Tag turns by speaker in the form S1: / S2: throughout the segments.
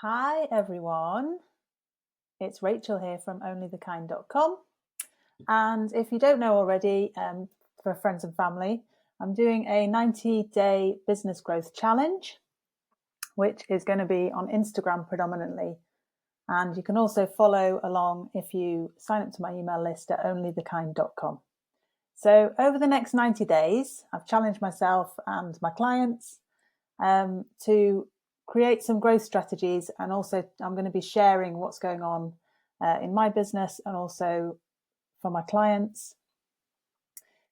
S1: Hi everyone, it's Rachel here from onlythekind.com, and if you don't know already, for friends and family, I'm doing a 90-day business growth challenge, which is going to be on Instagram predominantly, and you can also follow along if you sign up to my email list at onlythekind.com. So over the next 90 days, I've challenged myself and my clients to create some growth strategies, and also I'm going to be sharing what's going on in my business and also for my clients.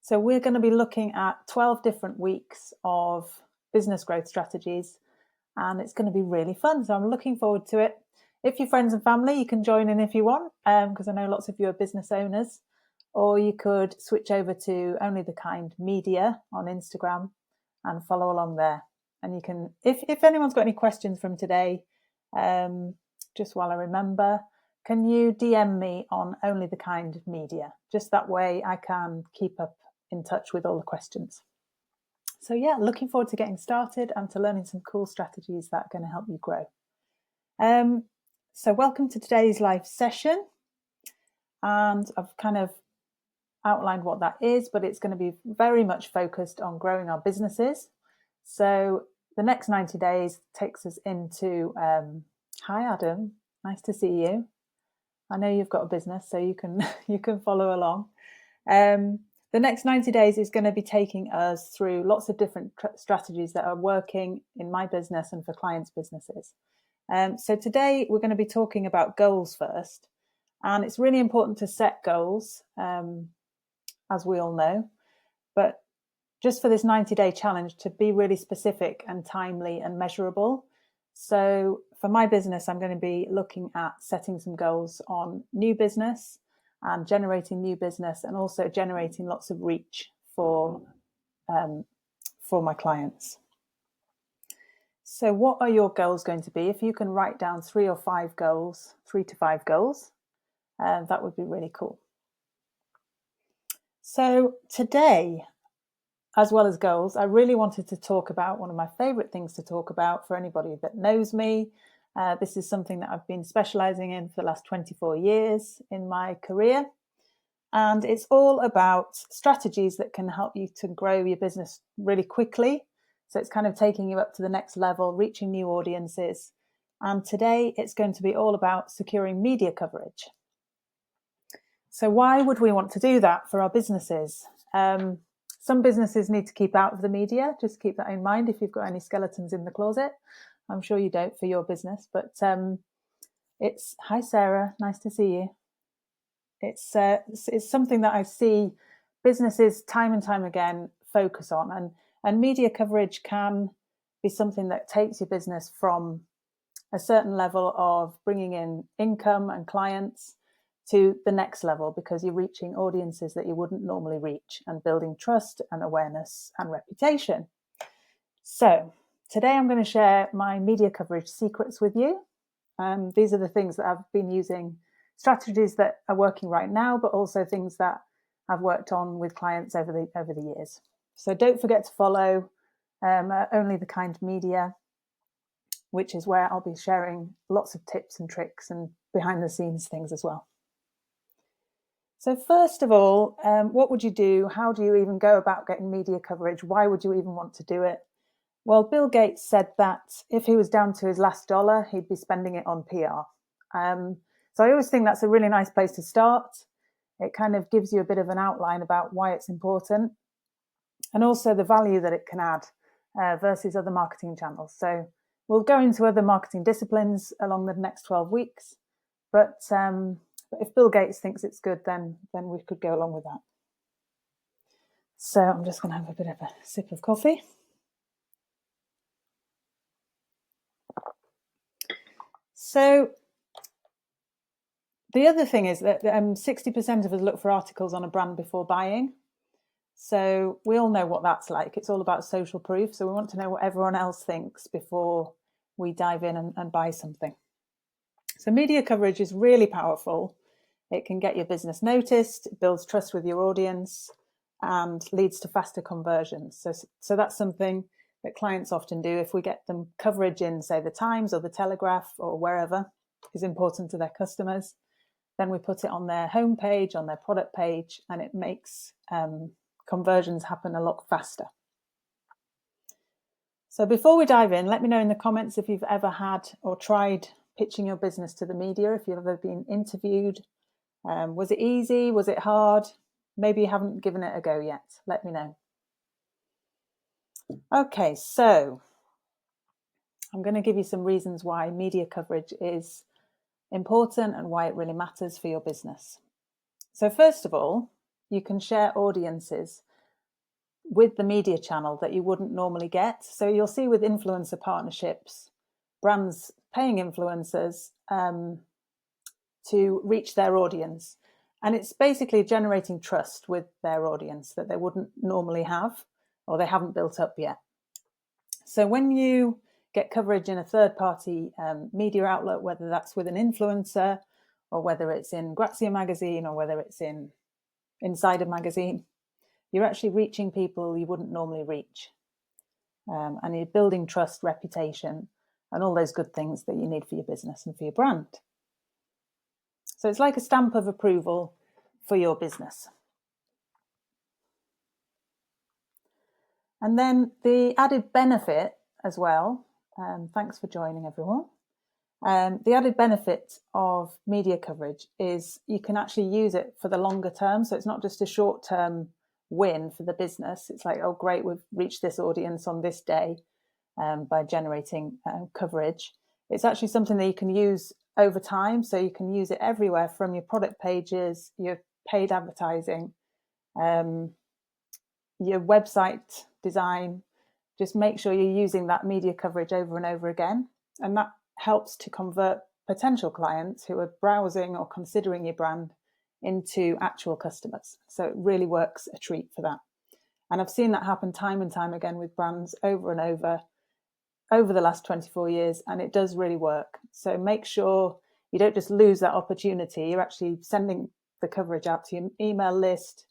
S1: So we're going to be looking at 12 different weeks of business growth strategies, and it's going to be really fun. So I'm looking forward to it. If you're friends and family, you can join in if you want, because I know lots of you are business owners, or you could switch over to Only the Kind Media on Instagram and follow along there. And you can, if anyone's got any questions from today, just while I remember, can you DM me on Only the Kind Media? Just that way I can keep up in touch with all the questions. So yeah, looking forward to getting started and to learning some cool strategies that are going to help you grow. So welcome to today's live session. And I've kind of outlined what that is, but it's going to be very much focused on growing our businesses. So the next 90 days takes us into, hi Adam, nice to see you. I know you've got a business, so you can follow along. The next 90 days is going to be taking us through lots of different strategies that are working in my business and for clients' businesses. So today we're going to be talking about goals first, and it's really important to set goals, as we all know, but just for this 90-day challenge to be really specific and timely and measurable. So for my business, I'm going to be looking at setting some goals on new business and generating new business, and also generating lots of reach for my clients. So what are your goals going to be? If you can write down 3 to 5 goals, that would be really cool. So today, as well as goals, I really wanted to talk about one of my favorite things to talk about for anybody that knows me. This is something that I've been specializing in for the last 24 years in my career. And it's all about strategies that can help you to grow your business really quickly. So it's kind of taking you up to the next level, reaching new audiences. And today it's going to be all about securing media coverage. So why would we want to do that for our businesses? Some businesses need to keep out of the media. Just keep that in mind if you've got any skeletons in the closet. I'm sure you don't for your business, but hi Sarah, nice to see you. It's something that I see businesses time and time again focus on, and media coverage can be something that takes your business from a certain level of bringing in income and clients to the next level, because you're reaching audiences that you wouldn't normally reach and building trust and awareness and reputation. So today I'm going to share my media coverage secrets with you. These are the things that I've been using, strategies that are working right now, but also things that I've worked on with clients over the years. So don't forget to follow Only the Kind Media, which is where I'll be sharing lots of tips and tricks and behind the scenes things as well. So first of all, what would you do? How do you even go about getting media coverage? Why would you even want to do it? Well, Bill Gates said that if he was down to his last dollar, he'd be spending it on PR. So I always think that's a really nice place to start. It kind of gives you a bit of an outline about why it's important, and also the value that it can add versus other marketing channels. So we'll go into other marketing disciplines along the next 12 weeks, but if Bill Gates thinks it's good, then we could go along with that. So I'm just going to have a bit of a sip of coffee. So the other thing is that 60% of us look for articles on a brand before buying. So we all know what that's like. It's all about social proof. So we want to know what everyone else thinks before we dive in and buy something. So media coverage is really powerful. It can get your business noticed, it builds trust with your audience, and leads to faster conversions. So that's something that clients often do, if we get them coverage in, say, the Times or the Telegraph or wherever is important to their customers, then we put it on their homepage, on their product page, and it makes conversions happen a lot faster. So before we dive in, let me know in the comments if you've ever had or tried pitching your business to the media, if you've ever been interviewed. Was it easy? Was it hard? Maybe you haven't given it a go yet. Let me know. Okay, so I'm going to give you some reasons why media coverage is important and why it really matters for your business. So first of all, you can share audiences with the media channel that you wouldn't normally get. So you'll see with influencer partnerships, brands paying influencers to reach their audience. And it's basically generating trust with their audience that they wouldn't normally have or they haven't built up yet. So when you get coverage in a third-party media outlet, whether that's with an influencer or whether it's in Grazia magazine or whether it's in Insider magazine, you're actually reaching people you wouldn't normally reach. And you're building trust, reputation, and all those good things that you need for your business and for your brand. So it's like a stamp of approval for your business. And then the added benefit as well, thanks for joining everyone. The added benefit of media coverage is you can actually use it for the longer term. So it's not just a short-term win for the business. It's like, oh, great, we've reached this audience on this day by generating coverage. It's actually something that you can use over time. So you can use it everywhere from your product pages, your paid advertising, your website design. Just make sure you're using that media coverage over and over again. And that helps to convert potential clients who are browsing or considering your brand into actual customers. So it really works a treat for that. And I've seen that happen time and time again with brands over and over the last 24 years, and it does really work. So make sure you don't just lose that opportunity. You're actually sending the coverage out to your email list.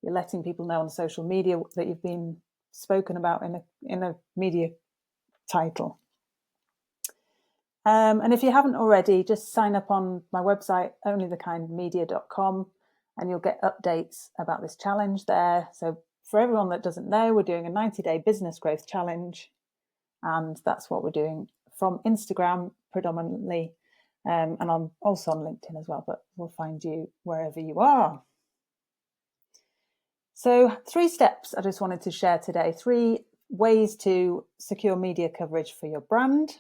S1: You're letting people know on social media that you've been spoken about in a media title. And if you haven't already, just sign up on my website, onlythekindmedia.com, and you'll get updates about this challenge there. So for everyone that doesn't know, we're doing a 90-day business growth challenge. And that's what we're doing from Instagram predominantly. And I'm also on LinkedIn as well, but we'll find you wherever you are. So 3 steps I just wanted to share today, 3 ways to secure media coverage for your brand.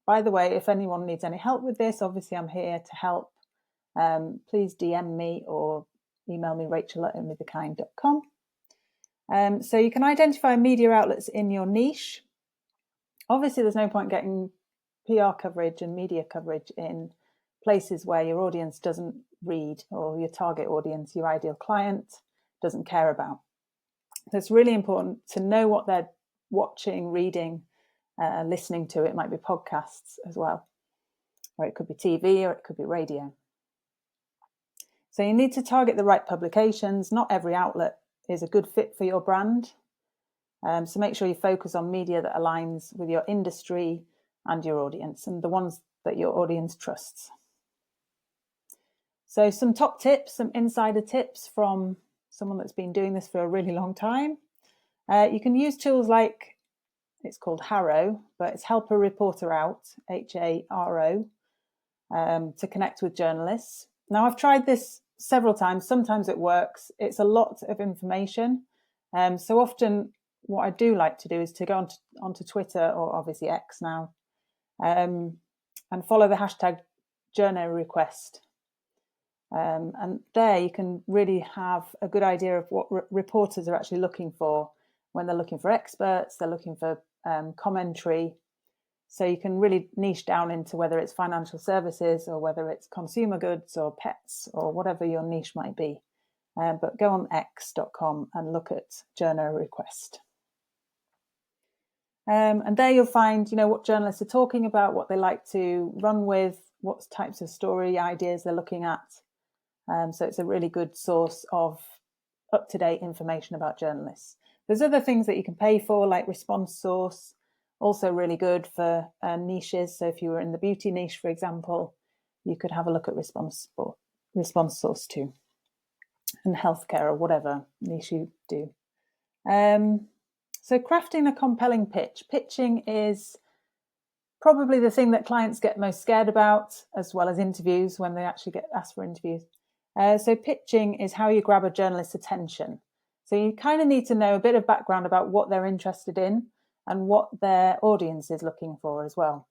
S1: By the way, if anyone needs any help with this, obviously I'm here to help. Please DM me or email me, rachel@onlythekind.com. So you can identify media outlets in your niche. Obviously, there's no point getting PR coverage and media coverage in places where your audience doesn't read or your target audience, your ideal client, doesn't care about. So it's really important to know what they're watching, reading, listening to. It might be podcasts as well, or it could be TV, or it could be radio. So you need to target the right publications. Not every outlet is a good fit for your brand. So make sure you focus on media that aligns with your industry and your audience, and the ones that your audience trusts. So some top tips, some insider tips from someone that's been doing this for a really long time. You can use tools like, it's called Haro, but it's Help a Reporter Out, Haro, to connect with journalists. Now, I've tried this several times. Sometimes it works. It's a lot of information. So often what I do like to do is to go onto Twitter, or obviously X now, and follow the hashtag journo request. And there you can really have a good idea of what reporters are actually looking for when they're looking for experts, they're looking for commentary. So you can really niche down into whether it's financial services or whether it's consumer goods or pets or whatever your niche might be. But go on x.com and look at journo request. And there you'll find, what journalists are talking about, what they like to run with, what types of story ideas they're looking at. So it's a really good source of up-to-date information about journalists. There's other things that you can pay for, like Response Source, also really good for niches. So if you were in the beauty niche, for example, you could have a look at Response Source too, and healthcare or whatever niche you do. So crafting a compelling pitch. Pitching is probably the thing that clients get most scared about, as well as interviews when they actually get asked for interviews. So pitching is how you grab a journalist's attention. So you kind of need to know a bit of background about what they're interested in and what their audience is looking for as well.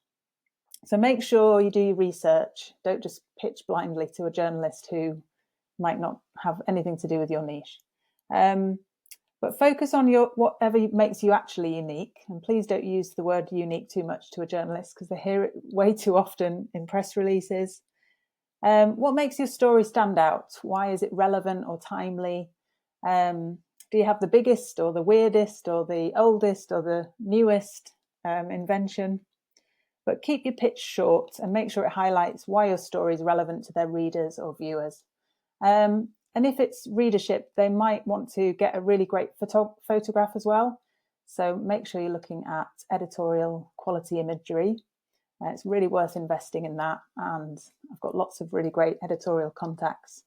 S1: So make sure you do your research. Don't just pitch blindly to a journalist who might not have anything to do with your niche. But focus on whatever makes you actually unique. And please don't use the word unique too much to a journalist, because they hear it way too often in press releases. What makes your story stand out? Why is it relevant or timely? Do you have the biggest or the weirdest or the oldest or the newest invention? But keep your pitch short and make sure it highlights why your story is relevant to their readers or viewers. And if it's readership, they might want to get a really great photograph as well. So make sure you're looking at editorial quality imagery. It's really worth investing in that. And I've got lots of really great editorial contacts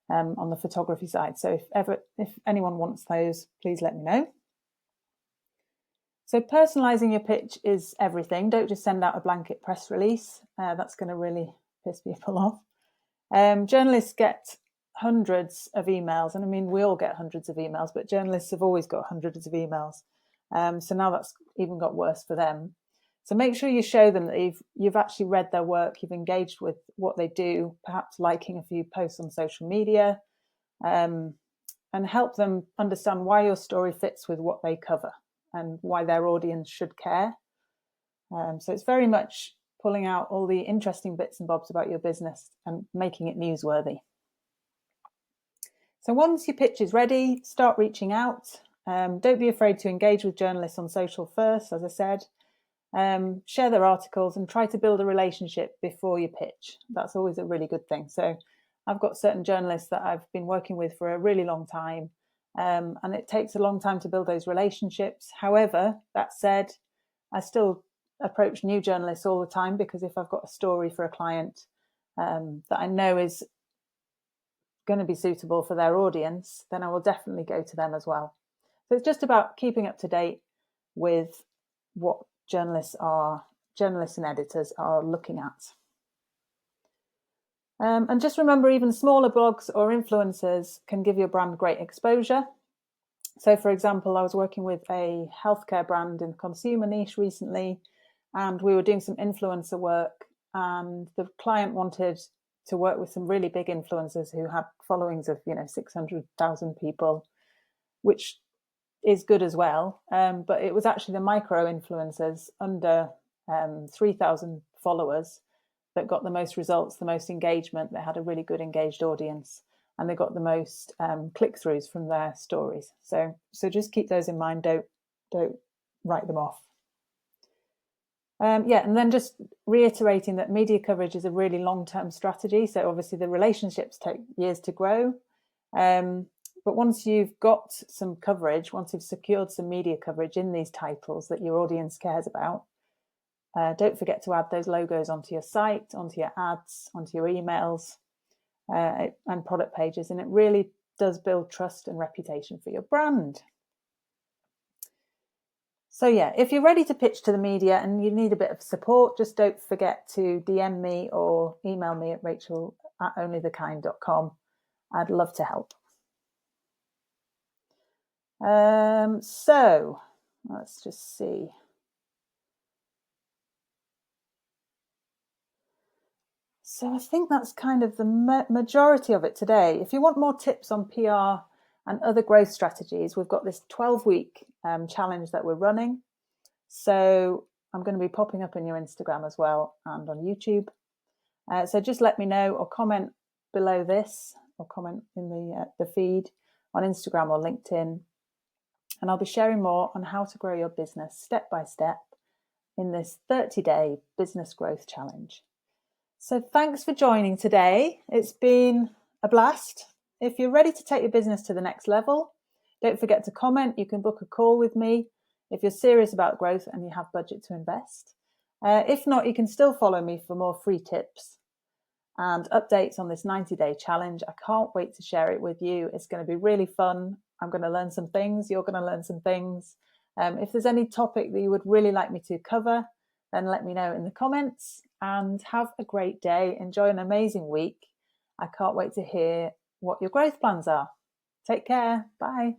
S1: on the photography side. So if anyone wants those, please let me know. So personalizing your pitch is everything. Don't just send out a blanket press release. That's going to really piss people off. Journalists get hundreds of emails, and I mean, we all get hundreds of emails, but journalists have always got hundreds of emails. So now that's even got worse for them. So make sure you show them that you've actually read their work, you've engaged with what they do, perhaps liking a few posts on social media, and help them understand why your story fits with what they cover and why their audience should care. So it's very much pulling out all the interesting bits and bobs about your business and making it newsworthy. So once your pitch is ready, start reaching out. Don't be afraid to engage with journalists on social first, as I said. Share their articles and try to build a relationship before you pitch. That's always a really good thing. So I've got certain journalists that I've been working with for a really long time, and it takes a long time to build those relationships. However, that said, I still approach new journalists all the time, because if I've got a story for a client that I know is going to be suitable for their audience, then I will definitely go to them as well. So it's just about keeping up to date with what journalists and editors are looking at. And just remember, even smaller blogs or influencers can give your brand great exposure. So for example, I was working with a healthcare brand in the consumer niche recently, and we were doing some influencer work, and the client wanted to work with some really big influencers who had followings of 600,000 people, which is good as well. But it was actually the micro influencers under 3,000 followers that got the most results, the most engagement. They had a really good engaged audience, and they got the most click-throughs from their stories. So just keep those in mind. Don't write them off. And then just reiterating that media coverage is a really long-term strategy. So obviously the relationships take years to grow. But once you've got some coverage, once you've secured some media coverage in these titles that your audience cares about, don't forget to add those logos onto your site, onto your ads, onto your emails, and product pages. And it really does build trust and reputation for your brand. So yeah, if you're ready to pitch to the media and you need a bit of support, just don't forget to DM me or email me at rachel@onlythekind.com. I'd love to help. So let's just see. So I think that's kind of the majority of it today. If you want more tips on PR and other growth strategies, we've got this 12-week challenge that we're running. So I'm going to be popping up in your Instagram as well and on YouTube. So just let me know or comment below this, or comment in the feed on Instagram or LinkedIn. And I'll be sharing more on how to grow your business step by step in this 30-day business growth challenge. So thanks for joining today. It's been a blast. If you're ready to take your business to the next level, Don't forget to comment. You can book a call with me if you're serious about growth and you have budget to invest. If not, you can still follow me for more free tips and updates on this 90-day challenge. I can't wait to share it with you. It's going to be really fun. I'm going to learn some things. You're going to learn some things. If there's any topic that you would really like me to cover, then let me know in the comments, and have a great day. Enjoy an amazing week. I can't wait to hear what your growth plans are. Take care. Bye.